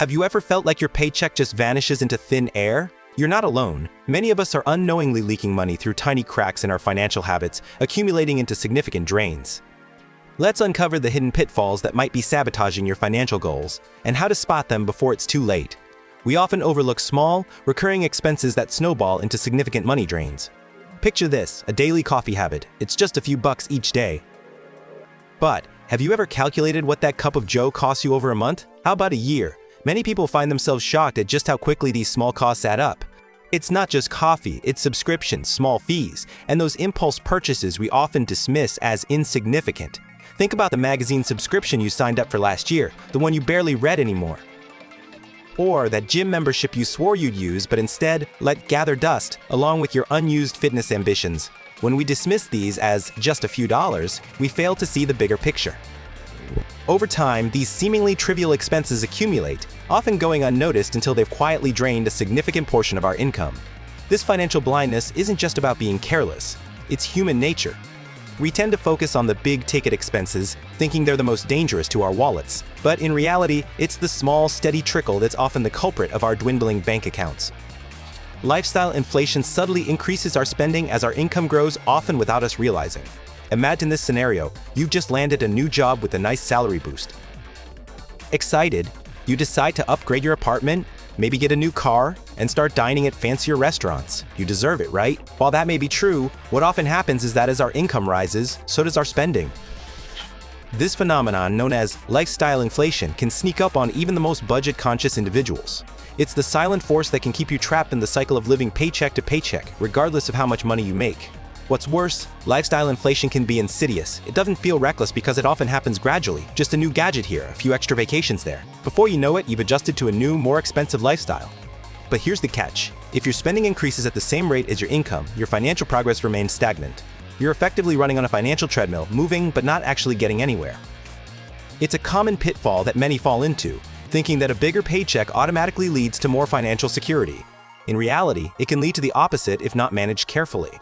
Have you ever felt like your paycheck just vanishes into thin air? You're not alone. Many of us are unknowingly leaking money through tiny cracks in our financial habits, accumulating into significant drains. Let's uncover the hidden pitfalls that might be sabotaging your financial goals, and how to spot them before it's too late. We often overlook small, recurring expenses that snowball into significant money drains. Picture this, a daily coffee habit. It's just a few bucks each day. But have you ever calculated what that cup of joe costs you over a month? How about a year? Many people find themselves shocked at just how quickly these small costs add up. It's not just coffee, it's subscriptions, small fees, and those impulse purchases we often dismiss as insignificant. Think about the magazine subscription you signed up for last year, the one you barely read anymore. Or that gym membership you swore you'd use but instead let gather dust along with your unused fitness ambitions. When we dismiss these as just a few dollars, we fail to see the bigger picture. Over time, these seemingly trivial expenses accumulate, often going unnoticed until they've quietly drained a significant portion of our income. This financial blindness isn't just about being careless, it's human nature. We tend to focus on the big-ticket expenses, thinking they're the most dangerous to our wallets. But in reality, it's the small, steady trickle that's often the culprit of our dwindling bank accounts. Lifestyle inflation subtly increases our spending as our income grows, often without us realizing. Imagine this scenario: you've just landed a new job with a nice salary boost. Excited, you decide to upgrade your apartment, maybe get a new car, and start dining at fancier restaurants. You deserve it, right? While that may be true, what often happens is that as our income rises, so does our spending. This phenomenon, known as lifestyle inflation, can sneak up on even the most budget-conscious individuals. It's the silent force that can keep you trapped in the cycle of living paycheck to paycheck, regardless of how much money you make. What's worse, lifestyle inflation can be insidious. It doesn't feel reckless because it often happens gradually. Just a new gadget here, a few extra vacations there. Before you know it, you've adjusted to a new, more expensive lifestyle. But here's the catch. If your spending increases at the same rate as your income, your financial progress remains stagnant. You're effectively running on a financial treadmill, moving but not actually getting anywhere. It's a common pitfall that many fall into, thinking that a bigger paycheck automatically leads to more financial security. In reality, it can lead to the opposite if not managed carefully.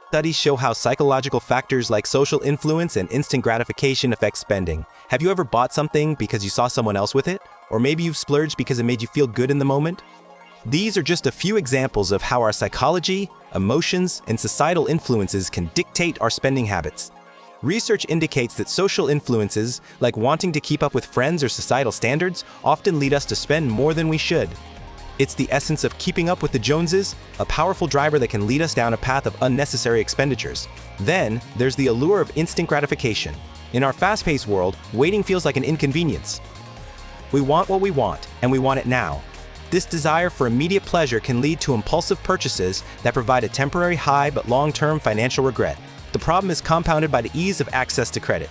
Studies show how psychological factors like social influence and instant gratification affect spending. Have you ever bought something because you saw someone else with it? Or maybe you've splurged because it made you feel good in the moment? These are just a few examples of how our psychology, emotions, and societal influences can dictate our spending habits. Research indicates that social influences, like wanting to keep up with friends or societal standards, often lead us to spend more than we should. It's the essence of keeping up with the Joneses, a powerful driver that can lead us down a path of unnecessary expenditures. Then, there's the allure of instant gratification. In our fast-paced world, waiting feels like an inconvenience. We want what we want, and we want it now. This desire for immediate pleasure can lead to impulsive purchases that provide a temporary high but long-term financial regret. The problem is compounded by the ease of access to credit.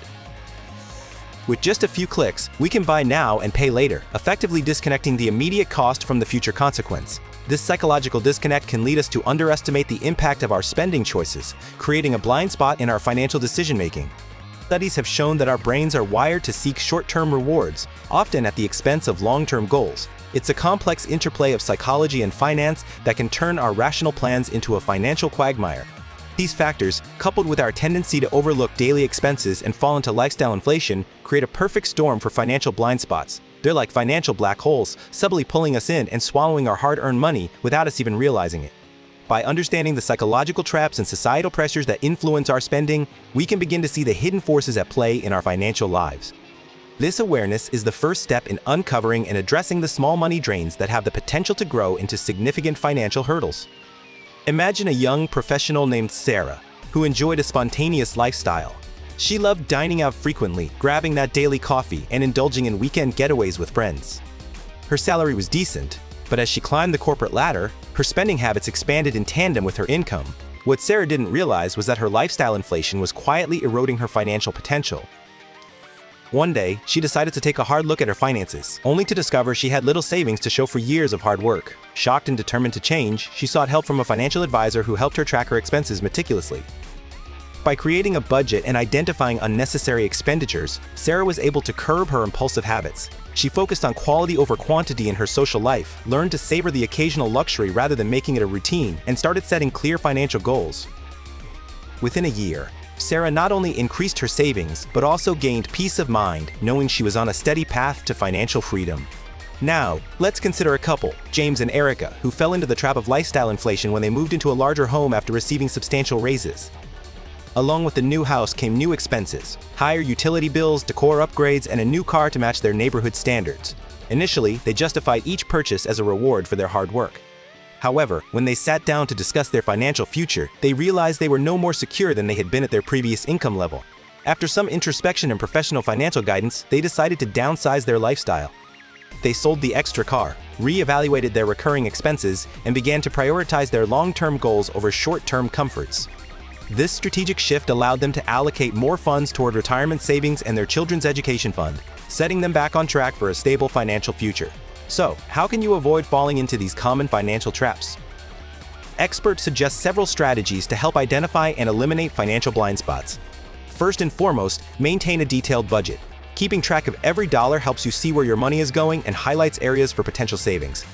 With just a few clicks, we can buy now and pay later, effectively disconnecting the immediate cost from the future consequence. This psychological disconnect can lead us to underestimate the impact of our spending choices, creating a blind spot in our financial decision-making. Studies have shown that our brains are wired to seek short-term rewards, often at the expense of long-term goals. It's a complex interplay of psychology and finance that can turn our rational plans into a financial quagmire. These factors, coupled with our tendency to overlook daily expenses and fall into lifestyle inflation, create a perfect storm for financial blind spots. They're like financial black holes, subtly pulling us in and swallowing our hard-earned money without us even realizing it. By understanding the psychological traps and societal pressures that influence our spending, we can begin to see the hidden forces at play in our financial lives. This awareness is the first step in uncovering and addressing the small money drains that have the potential to grow into significant financial hurdles. Imagine a young professional named Sarah, who enjoyed a spontaneous lifestyle. She loved dining out frequently, grabbing that daily coffee, and indulging in weekend getaways with friends. Her salary was decent, but as she climbed the corporate ladder, her spending habits expanded in tandem with her income. What Sarah didn't realize was that her lifestyle inflation was quietly eroding her financial potential. One day, she decided to take a hard look at her finances, only to discover she had little savings to show for years of hard work. Shocked and determined to change, she sought help from a financial advisor who helped her track her expenses meticulously. By creating a budget and identifying unnecessary expenditures, Sarah was able to curb her impulsive habits. She focused on quality over quantity in her social life, learned to savor the occasional luxury rather than making it a routine, and started setting clear financial goals. Within a year, Sarah not only increased her savings, but also gained peace of mind, knowing she was on a steady path to financial freedom. Now, let's consider a couple, James and Erica, who fell into the trap of lifestyle inflation when they moved into a larger home after receiving substantial raises. Along with the new house came new expenses, higher utility bills, decor upgrades, and a new car to match their neighborhood standards. Initially, they justified each purchase as a reward for their hard work. However, when they sat down to discuss their financial future, they realized they were no more secure than they had been at their previous income level. After some introspection and professional financial guidance, they decided to downsize their lifestyle. They sold the extra car, re-evaluated their recurring expenses, and began to prioritize their long-term goals over short-term comforts. This strategic shift allowed them to allocate more funds toward retirement savings and their children's education fund, setting them back on track for a stable financial future. So, how can you avoid falling into these common financial traps? Experts suggest several strategies to help identify and eliminate financial blind spots. First and foremost, maintain a detailed budget. Keeping track of every dollar helps you see where your money is going and highlights areas for potential savings.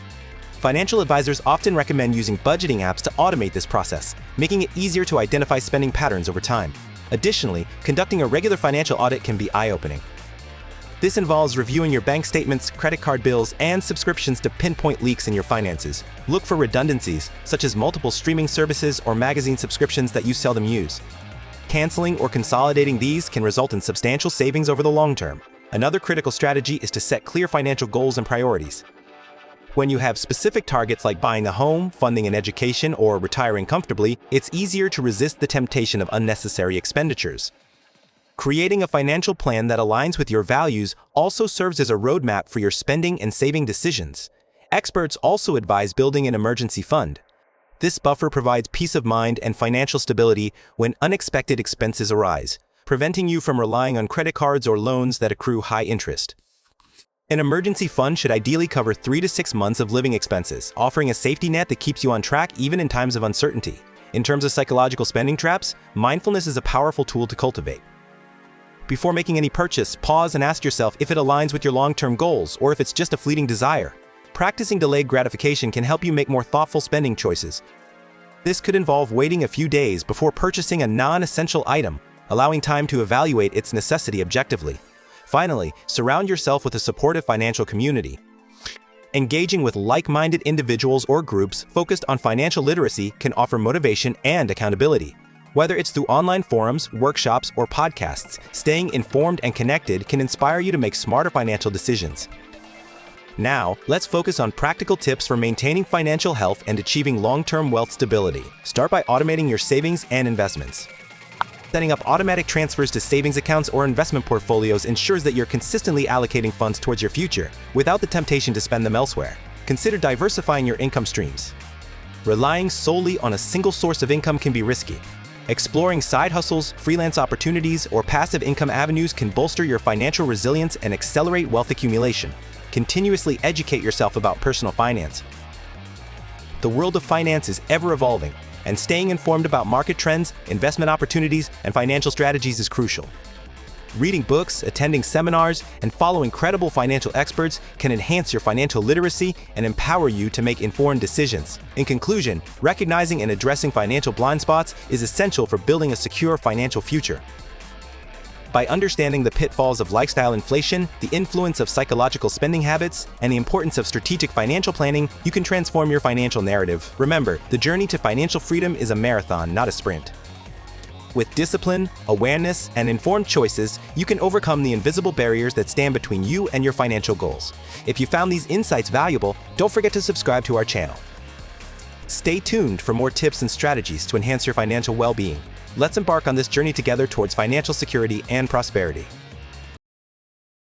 Financial advisors often recommend using budgeting apps to automate this process, making it easier to identify spending patterns over time. Additionally, conducting a regular financial audit can be eye-opening. This involves reviewing your bank statements, credit card bills, and subscriptions to pinpoint leaks in your finances. Look for redundancies, such as multiple streaming services or magazine subscriptions that you seldom use. Canceling or consolidating these can result in substantial savings over the long term. Another critical strategy is to set clear financial goals and priorities. When you have specific targets like buying a home, funding an education, or retiring comfortably, it's easier to resist the temptation of unnecessary expenditures. Creating a financial plan that aligns with your values also serves as a roadmap for your spending and saving decisions. Experts also advise building an emergency fund. This buffer provides peace of mind and financial stability when unexpected expenses arise, preventing you from relying on credit cards or loans that accrue high interest. An emergency fund should ideally cover 3 to 6 months of living expenses, offering a safety net that keeps you on track even in times of uncertainty. In terms of psychological spending traps, mindfulness is a powerful tool to cultivate. Before making any purchase, pause and ask yourself if it aligns with your long-term goals or if it's just a fleeting desire. Practicing delayed gratification can help you make more thoughtful spending choices. This could involve waiting a few days before purchasing a non-essential item, allowing time to evaluate its necessity objectively. Finally, surround yourself with a supportive financial community. Engaging with like-minded individuals or groups focused on financial literacy can offer motivation and accountability. Whether it's through online forums, workshops, or podcasts, staying informed and connected can inspire you to make smarter financial decisions. Now, let's focus on practical tips for maintaining financial health and achieving long-term wealth stability. Start by automating your savings and investments. Setting up automatic transfers to savings accounts or investment portfolios ensures that you're consistently allocating funds towards your future, without the temptation to spend them elsewhere. Consider diversifying your income streams. Relying solely on a single source of income can be risky. Exploring side hustles, freelance opportunities, or passive income avenues can bolster your financial resilience and accelerate wealth accumulation. Continuously educate yourself about personal finance. The world of finance is ever-evolving, and staying informed about market trends, investment opportunities, and financial strategies is crucial. Reading books, attending seminars, and following credible financial experts can enhance your financial literacy and empower you to make informed decisions. In conclusion, recognizing and addressing financial blind spots is essential for building a secure financial future. By understanding the pitfalls of lifestyle inflation, the influence of psychological spending habits, and the importance of strategic financial planning, you can transform your financial narrative. Remember, the journey to financial freedom is a marathon, not a sprint. With discipline, awareness, and informed choices, you can overcome the invisible barriers that stand between you and your financial goals. If you found these insights valuable, don't forget to subscribe to our channel. Stay tuned for more tips and strategies to enhance your financial well-being. Let's embark on this journey together towards financial security and prosperity.